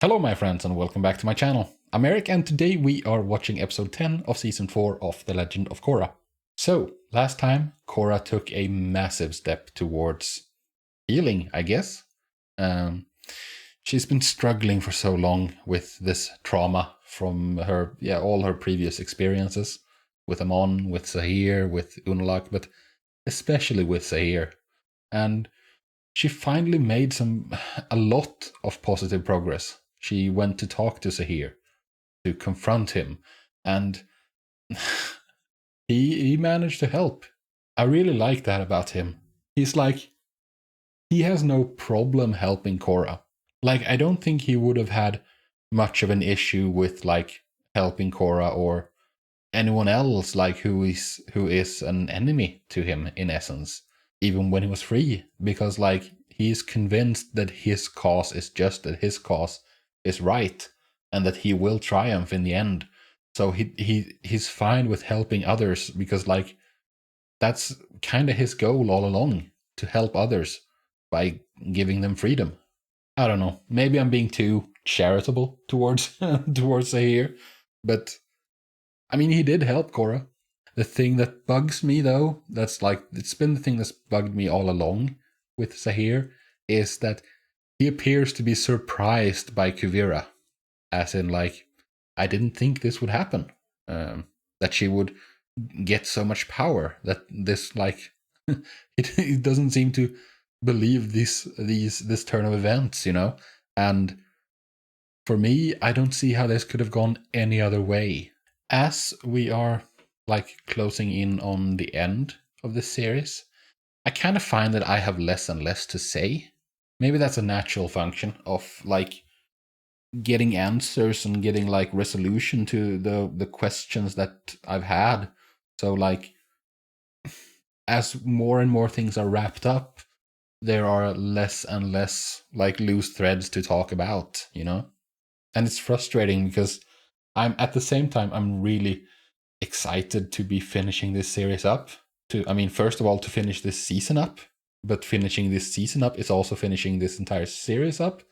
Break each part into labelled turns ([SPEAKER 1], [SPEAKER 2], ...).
[SPEAKER 1] Hello my friends and welcome back to my channel. I'm Erik and today we are watching episode 10 of season 4 of The Legend of Korra. So, last time Korra took a massive step towards healing, I guess. She's been struggling for so long with this trauma from her, all her previous experiences. With Amon, with Zahir, with Unalaq, but especially with Zahir. And she finally made a lot of positive progress. She went to talk to Zahir, to confront him, and he managed to help. I really like that about him. He's like, he has no problem helping Korra. Like, I don't think he would have had much of an issue with, like, helping Korra or anyone else, like, who is an enemy to him, in essence, even when he was free, because, like, he's convinced that his cause is just, that his cause is right, and that he will triumph in the end. So he's fine with helping others, because, like, that's kind of his goal all along, to help others by giving them freedom. I don't know, maybe I'm being too charitable towards Zahir, but I mean, he did help Korra. The thing that bugs me, though, that's like, it's been the thing that's bugged me all along with Zahir, is that he appears to be surprised by Kuvira. As in, like, I didn't think this would happen. That she would get so much power. That this, like, it doesn't seem to believe this turn of events, you know? And for me, I don't see how this could have gone any other way. As we are, like, closing in on the end of this series, I kind of find that I have less and less to say. Maybe that's a natural function of, like, getting answers and getting, like, resolution to the questions that I've had. So, like, as more and more things are wrapped up, there are less and less, like, loose threads to talk about, you know? And it's frustrating because at the same time, I'm really excited to be finishing this series up. First of all, to finish this season up, but finishing this season up is also finishing this entire series up.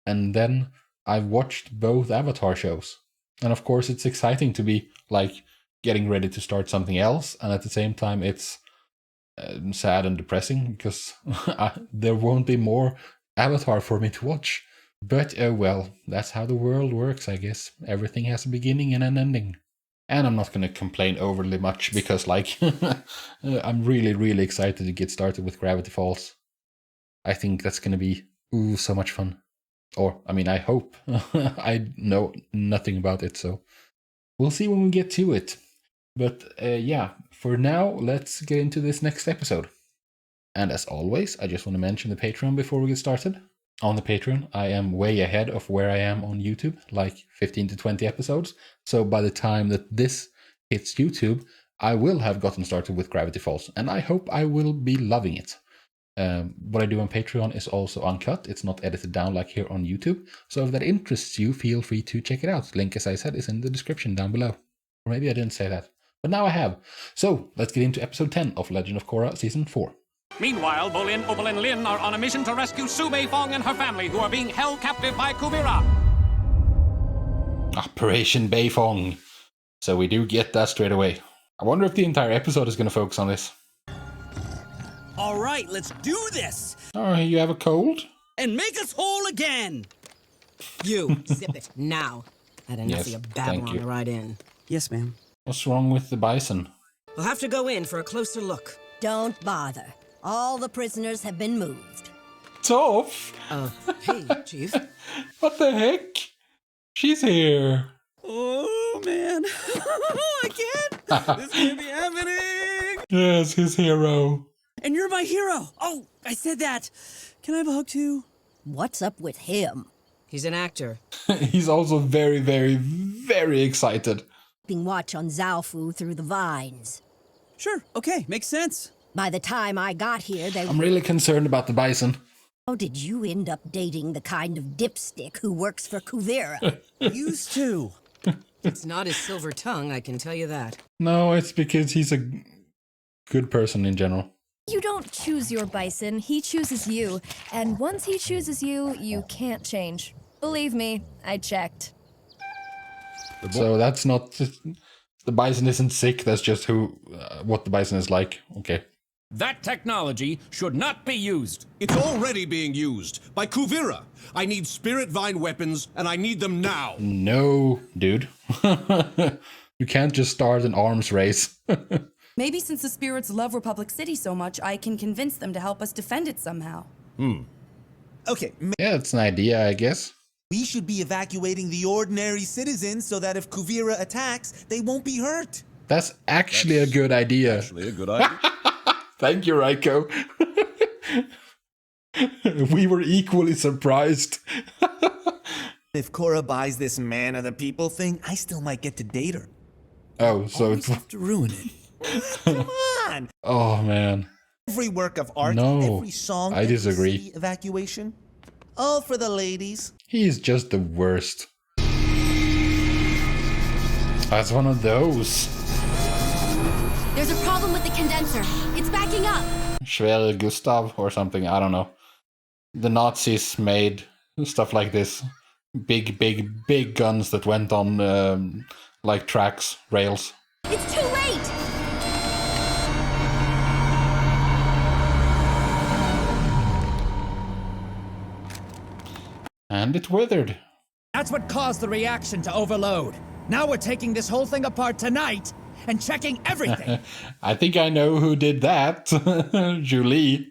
[SPEAKER 1] And then I've watched both Avatar shows. And of course, it's exciting to be, like, getting ready to start something else. And at the same time, it's sad and depressing because there won't be more Avatar for me to watch. But, oh well, that's how the world works, I guess. Everything has a beginning and an ending. And I'm not going to complain overly much because, like, I'm really, really excited to get started with Gravity Falls. I think that's going to be, so much fun. Or, I hope. I know nothing about it, so we'll see when we get to it. But, for now, let's get into this next episode. And as always, I just want to mention the Patreon before we get started. On the Patreon, I am way ahead of where I am on YouTube, like 15 to 20 episodes. So by the time that this hits YouTube, I will have gotten started with Gravity Falls, and I hope I will be loving it. What I do on Patreon is also uncut. It's not edited down like here on YouTube. So if that interests you, feel free to check it out. Link, as I said, is in the description down below. Or maybe I didn't say that, but now I have. So let's get into episode 10 of Legend of Korra Season 4.
[SPEAKER 2] Meanwhile, Bolin, Opal, and Lin are on a mission to rescue Beifong and her family, who are being held captive by Kuvira.
[SPEAKER 1] Operation Beifong. So we do get that straight away. I wonder if the entire episode is going to focus on this.
[SPEAKER 3] All right, let's do this!
[SPEAKER 1] Oh, you have a cold?
[SPEAKER 3] And make us whole again! You, zip it, now. I didn't see a babble on the ride in. Yes, ma'am.
[SPEAKER 1] What's wrong with the bison?
[SPEAKER 3] We'll have to go in for a closer look.
[SPEAKER 4] Don't bother. All the prisoners have been moved.
[SPEAKER 1] Toph!
[SPEAKER 3] Hey, Chief.
[SPEAKER 1] What the heck? She's here.
[SPEAKER 3] Oh, man. I can't. This can't be happening.
[SPEAKER 1] Yes, his hero.
[SPEAKER 3] And you're my hero. Oh, I said that. Can I have a hug, too?
[SPEAKER 4] What's up with him?
[SPEAKER 3] He's an actor.
[SPEAKER 1] He's also very, very, very excited.
[SPEAKER 4] Keeping watch on Zaofu through the vines.
[SPEAKER 3] Sure, okay, makes sense.
[SPEAKER 4] By the time I got here,
[SPEAKER 1] I'm really concerned about the bison.
[SPEAKER 4] How did you end up dating the kind of dipstick who works for Kuvira?
[SPEAKER 3] Used to. It's not his silver tongue, I can tell you that.
[SPEAKER 1] No, it's because he's a good person in general.
[SPEAKER 5] You don't choose your bison, he chooses you. And once he chooses you, you can't change. Believe me, I checked.
[SPEAKER 1] So that's not... The bison isn't sick, that's just what the bison is like. Okay.
[SPEAKER 2] That technology should not be used.
[SPEAKER 6] It's already being used by Kuvira. I need spirit vine weapons, and I need them now.
[SPEAKER 1] No, dude. You can't just start an arms race.
[SPEAKER 7] Maybe since the spirits love Republic City so much, I can convince them to help us defend it somehow.
[SPEAKER 8] Okay,
[SPEAKER 1] Yeah, it's an idea, I guess.
[SPEAKER 8] we should be evacuating the ordinary citizens so that if Kuvira attacks, they won't be hurt.
[SPEAKER 1] That's actually a good idea.
[SPEAKER 6] Actually, a good idea.
[SPEAKER 1] Thank you, Raiko. We were equally surprised.
[SPEAKER 8] If Korra buys this man of the people thing, I still might get to date her.
[SPEAKER 1] Oh, so
[SPEAKER 8] Always
[SPEAKER 1] it's...
[SPEAKER 8] have to ruin it. Come on!
[SPEAKER 1] Oh, man.
[SPEAKER 8] Every work of art,
[SPEAKER 1] No,
[SPEAKER 8] every song,
[SPEAKER 1] I
[SPEAKER 8] every
[SPEAKER 1] disagree.
[SPEAKER 8] city evacuation, all for the ladies.
[SPEAKER 1] He's just the worst. That's one of those.
[SPEAKER 5] There's a problem with the condenser. It's backing up.
[SPEAKER 1] Schwere Gustav or something, I don't know. The Nazis made stuff like this. Big guns that went on like tracks, rails.
[SPEAKER 5] It's too late.
[SPEAKER 1] And it withered.
[SPEAKER 9] That's what caused the reaction to overload. Now we're taking this whole thing apart tonight and checking everything.
[SPEAKER 1] I think I know who did that. Julie.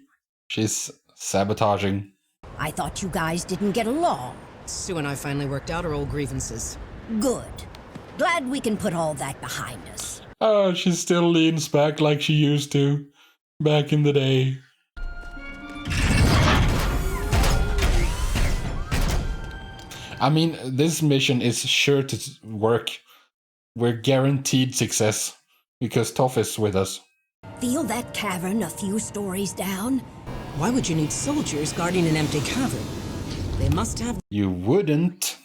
[SPEAKER 1] She's sabotaging.
[SPEAKER 4] I thought you guys didn't get along.
[SPEAKER 3] Sue and I finally worked out our old grievances.
[SPEAKER 4] Good. Glad we can put all that behind us.
[SPEAKER 1] Oh, she still leans back like she used to. Back in the day. I mean, this mission is sure to work. We're guaranteed success because Toph is with us.
[SPEAKER 4] Feel that cavern a few stories down?
[SPEAKER 3] Why would you need soldiers guarding an empty cavern? They must have...
[SPEAKER 1] You wouldn't.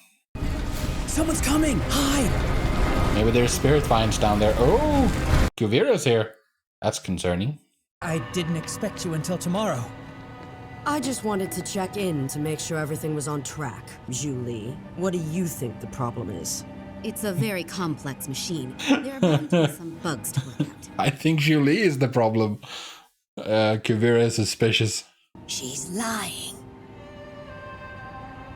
[SPEAKER 9] Someone's coming! Hide!
[SPEAKER 1] Maybe there's spirit vines down there. Oh, Kuvira's here. That's concerning.
[SPEAKER 9] I didn't expect you until tomorrow.
[SPEAKER 3] I just wanted to check in to make sure everything was on track. Julie, what do you think the problem is?
[SPEAKER 5] It's a very complex machine. There are bound to be some bugs to work out.
[SPEAKER 1] I think Julie is the problem. Kuvira is suspicious.
[SPEAKER 4] She's lying.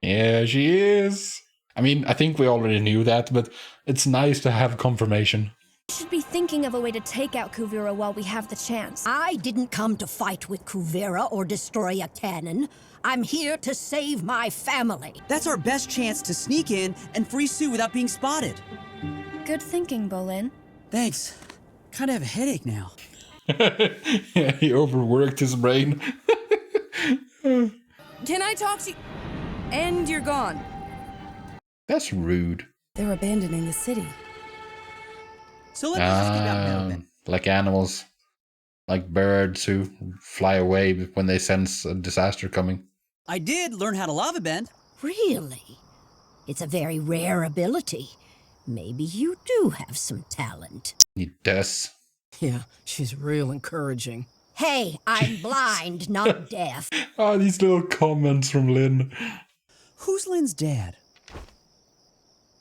[SPEAKER 1] Yeah, she is. I mean, I think we already knew that, but it's nice to have confirmation.
[SPEAKER 5] We should be thinking of a way to take out Kuvira while we have the chance.
[SPEAKER 4] I didn't come to fight with Kuvira or destroy a cannon. I'm here to save my family.
[SPEAKER 10] That's our best chance to sneak in and free Sue without being spotted.
[SPEAKER 5] Good thinking, Bolin.
[SPEAKER 10] Thanks. Kind of have a headache now.
[SPEAKER 1] Yeah, he overworked his brain.
[SPEAKER 7] Can I talk to you? And you're gone.
[SPEAKER 1] That's rude.
[SPEAKER 7] They're abandoning the city.
[SPEAKER 10] So let me ask you about Melvin.
[SPEAKER 1] Like animals. Like birds who fly away when they sense a disaster coming.
[SPEAKER 10] I did learn how to lava bend.
[SPEAKER 4] Really? It's a very rare ability. Maybe you do have some talent.
[SPEAKER 1] He does.
[SPEAKER 3] Yeah, she's real encouraging.
[SPEAKER 4] Hey, I'm blind, not deaf.
[SPEAKER 1] Oh, these little comments from Lynn.
[SPEAKER 10] Who's Lynn's dad?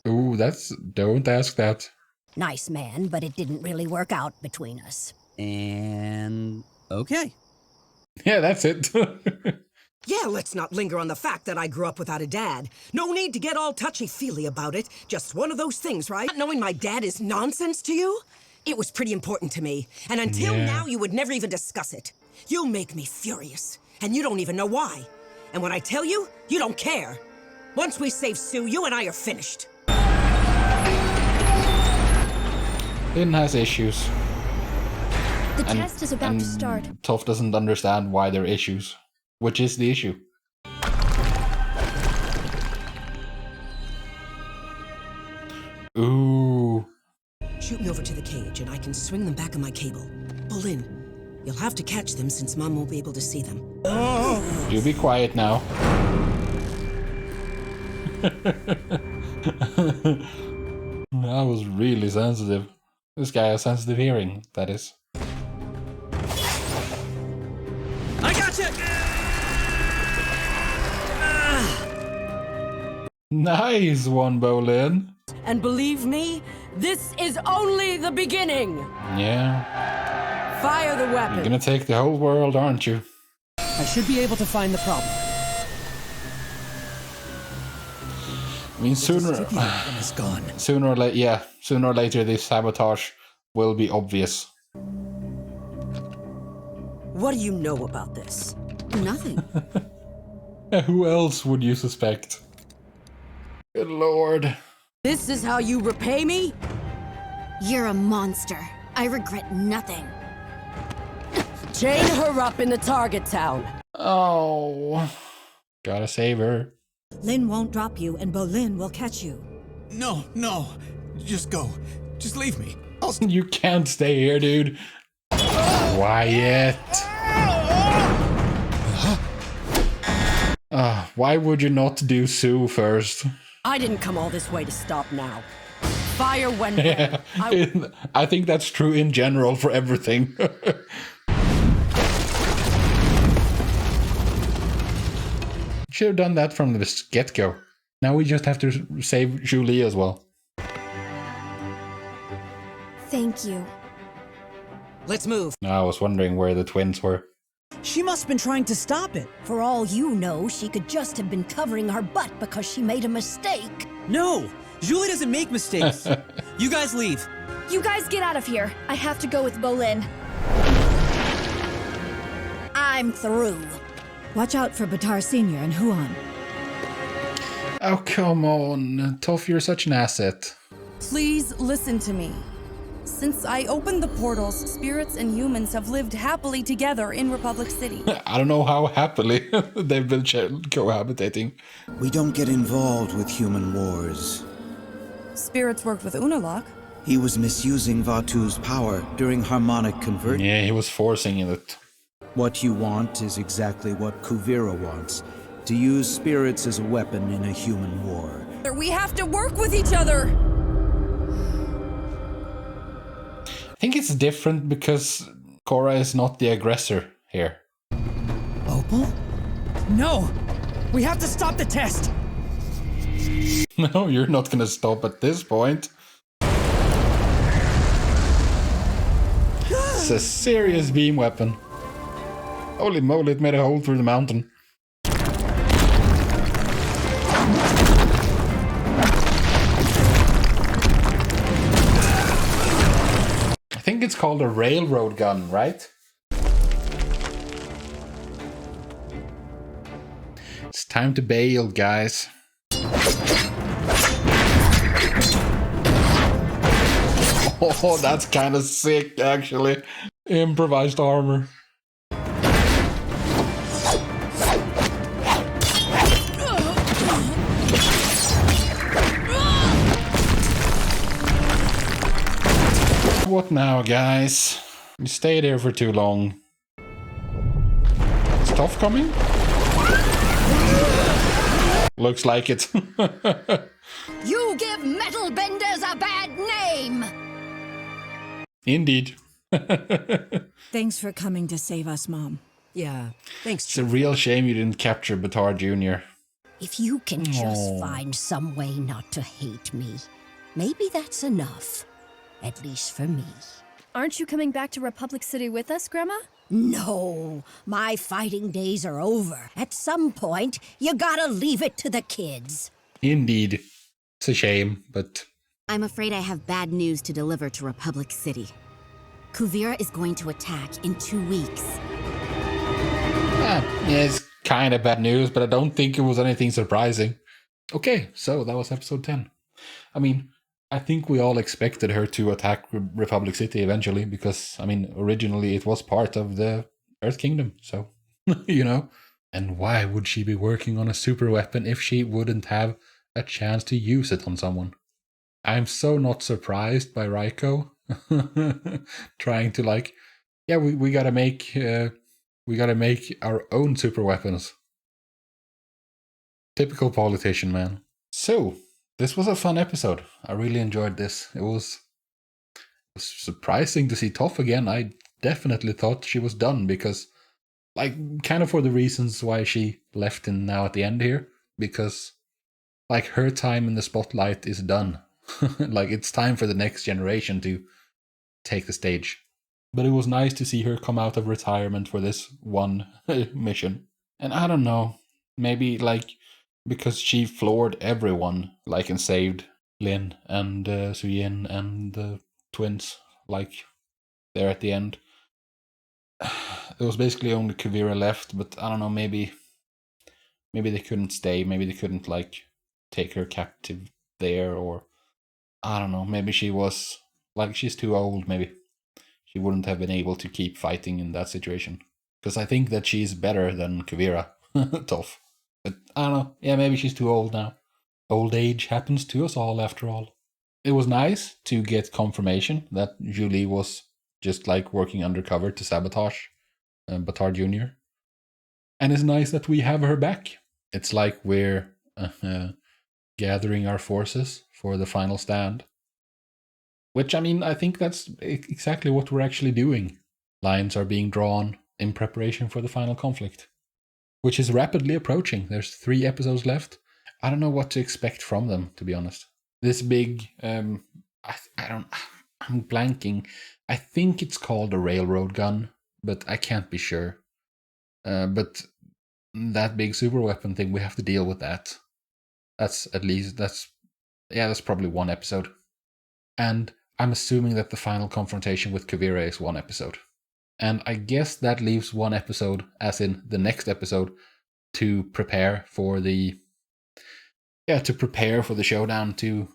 [SPEAKER 1] Ooh, don't ask that.
[SPEAKER 4] Nice man, but it didn't really work out between us.
[SPEAKER 10] And... okay.
[SPEAKER 1] Yeah, that's it.
[SPEAKER 3] Yeah, let's not linger on the fact that I grew up without a dad. No need to get all touchy-feely about it. Just one of those things, right? Not knowing my dad is nonsense to you? It was pretty important to me, and until now you would never even discuss it. You make me furious, and you don't even know why. And when I tell you, you don't care. Once we save Sue, you and I are finished.
[SPEAKER 1] Lynn has issues.
[SPEAKER 5] The test is about to start.
[SPEAKER 1] Toph doesn't understand why there are issues. Which is the issue? Ooh.
[SPEAKER 3] Shoot me over to the cage, and I can swing them back on my cable. Bolin, you'll have to catch them since Mom won't be able to see them.
[SPEAKER 1] You be quiet now. That was really sensitive. This guy has sensitive hearing, that is.
[SPEAKER 10] I gotcha!
[SPEAKER 1] Nice one, Bolin.
[SPEAKER 3] And believe me, this is only the beginning.
[SPEAKER 1] Yeah.
[SPEAKER 3] Fire the weapon.
[SPEAKER 1] You're gonna take the whole world, aren't you?
[SPEAKER 10] I should be able to find the problem.
[SPEAKER 1] I mean, sooner or later, this sabotage will be obvious.
[SPEAKER 3] What do you know about this?
[SPEAKER 5] Nothing.
[SPEAKER 1] Who else would you suspect? Good lord.
[SPEAKER 3] This is how you repay me?
[SPEAKER 5] You're a monster. I regret nothing.
[SPEAKER 3] Chain her up in the target town.
[SPEAKER 1] Oh. Gotta save her.
[SPEAKER 11] Lin won't drop you, and Bolin will catch you.
[SPEAKER 8] No, no. Just go. Just leave me.
[SPEAKER 1] You can't stay here, dude. Quiet. Why would you not do Sue first?
[SPEAKER 3] I didn't come all this way to stop now. Fire when
[SPEAKER 1] Yeah, I think that's true in general for everything. Should have done that from the get-go. Now we just have to save Julie as well.
[SPEAKER 12] Thank you.
[SPEAKER 3] Let's move.
[SPEAKER 1] I was wondering where the twins were.
[SPEAKER 11] She must have been trying to stop it.
[SPEAKER 4] For all you know, she could just have been covering her butt because she made a mistake.
[SPEAKER 10] No! Julie doesn't make mistakes. You guys leave.
[SPEAKER 12] You guys get out of here. I have to go with Bolin.
[SPEAKER 4] I'm through.
[SPEAKER 11] Watch out for Batar Sr. and Huan.
[SPEAKER 1] Oh, come on. Toph, you're such an asset.
[SPEAKER 7] Please listen to me. Since I opened the portals, spirits and humans have lived happily together in Republic City.
[SPEAKER 1] I don't know how happily they've been cohabitating.
[SPEAKER 13] We don't get involved with human wars.
[SPEAKER 7] Spirits worked with Unalaq.
[SPEAKER 13] He was misusing Vatu's power during harmonic conversion.
[SPEAKER 1] Yeah, he was forcing it.
[SPEAKER 13] What you want is exactly what Kuvira wants. To use spirits as a weapon in a human war.
[SPEAKER 7] We have to work with each other!
[SPEAKER 1] I think it's different because Korra is not the aggressor here.
[SPEAKER 9] Opal? No! We have to stop the test!
[SPEAKER 1] No, you're not gonna stop at this point. It's a serious beam weapon. Holy moly, it made a hole through the mountain. I think it's called a railroad gun, right? It's time to bail, guys. Oh, that's kind of sick, actually. Improvised armor. What now, guys? You stayed here for too long. Is Toph coming? Looks like it.
[SPEAKER 4] You give metal benders a bad name!
[SPEAKER 1] Indeed.
[SPEAKER 11] Thanks for coming to save us, Mom.
[SPEAKER 3] Yeah, thanks.
[SPEAKER 1] It's a real shame you didn't capture Batar Jr.
[SPEAKER 4] If you can just find some way not to hate me, maybe that's enough. At least for me.
[SPEAKER 12] Aren't you coming back to Republic City with us, Grandma?
[SPEAKER 4] No, my fighting days are over. At some point, you gotta leave it to the kids.
[SPEAKER 1] Indeed. It's a shame, but...
[SPEAKER 5] I'm afraid I have bad news to deliver to Republic City. Kuvira is going to attack in 2 weeks.
[SPEAKER 1] Yeah, it's kind of bad news, but I don't think it was anything surprising. Okay, so that was episode 10. I mean, I think we all expected her to attack Republic City eventually, because, I mean, originally it was part of the Earth Kingdom, so, you know. And why would she be working on a super weapon if she wouldn't have a chance to use it on someone? I'm so not surprised by Raiko trying to, like, yeah, we gotta make our own super weapons. Typical politician, man. So, this was a fun episode. I really enjoyed this. It was surprising to see Toph again. I definitely thought she was done because, like, kind of for the reasons why she left in now at the end here. Because like her time in the spotlight is done. Like it's time for the next generation to take the stage. But it was nice to see her come out of retirement for this one mission. And I don't know, maybe like because she floored everyone, like, and saved Lin and Suyin and the twins, like there at the end. It was basically only Kuvira left, but I don't know, maybe they couldn't stay, maybe they couldn't like take her captive there, or I don't know, maybe she was like, she's too old, maybe she wouldn't have been able to keep fighting in that situation. Because I think that she's better than Kuvira, Toph. But I don't know, yeah, maybe she's too old now. Old age happens to us all, after all. It was nice to get confirmation that Julie was just like working undercover to sabotage Batard Jr. And it's nice that we have her back. It's like we're gathering our forces for the final stand. Which, I mean, I think that's exactly what we're actually doing. Lines are being drawn in preparation for the final conflict, which is rapidly approaching. There's 3 episodes left. I don't know what to expect from them, to be honest. This big, I'm blanking. I think it's called a railroad gun, but I can't be sure. But that big super weapon thing, we have to deal with that. That's probably 1 episode. And I'm assuming that the final confrontation with Kuvira is 1 episode. And I guess that leaves 1 episode, as in the next episode, to prepare for the showdown, to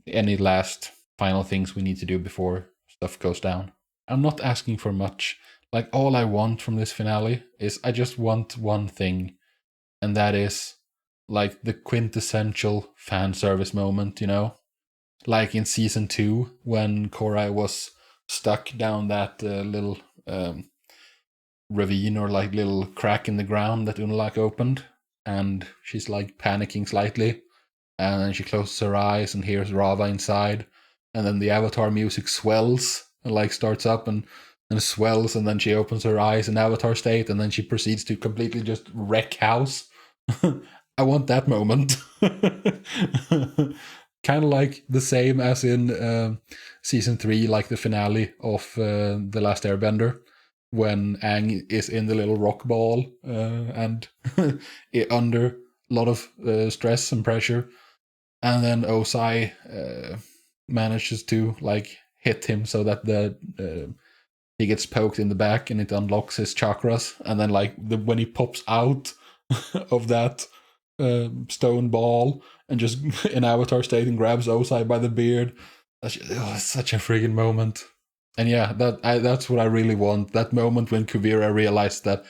[SPEAKER 1] any last final things we need to do before stuff goes down. I'm not asking for much. Like, all I want from this finale is I just want one thing, and that is like the quintessential fan service moment, you know? Like in season 2, when Korra was stuck down that little ravine, or like little crack in the ground that Unalaq opened, and she's like panicking slightly, and then she closes her eyes and hears Rava inside, and then the Avatar music swells and like starts up and swells, and then she opens her eyes in Avatar state, and then she proceeds to completely just wreck house. I want that moment. Kind of like the same as in season 3, like the finale of The Last Airbender, when Aang is in the little rock ball and under a lot of stress and pressure, and then Osai manages to like hit him so that he gets poked in the back and it unlocks his chakras, and then like when he pops out of that stone ball and just in Avatar state and grabs Osai by the beard. That's such a friggin' moment. And yeah, that's what I really want. That moment when Kuvira realized that,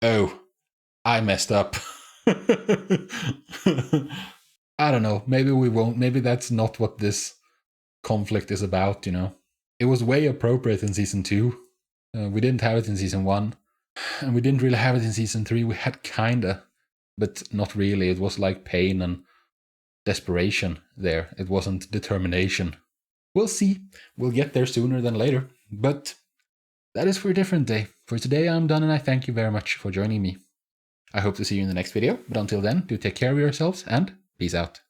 [SPEAKER 1] oh, I messed up. I don't know. Maybe we won't. Maybe that's not what this conflict is about, you know? It was way appropriate in season 2. We didn't have it in season 1. And we didn't really have it in season 3. We had kinda, but not really. It was like pain and desperation there. It wasn't determination. We'll see. We'll get there sooner than later. But that is for a different day. For today, I'm done, and I thank you very much for joining me. I hope to see you in the next video, but until then, do take care of yourselves, and peace out.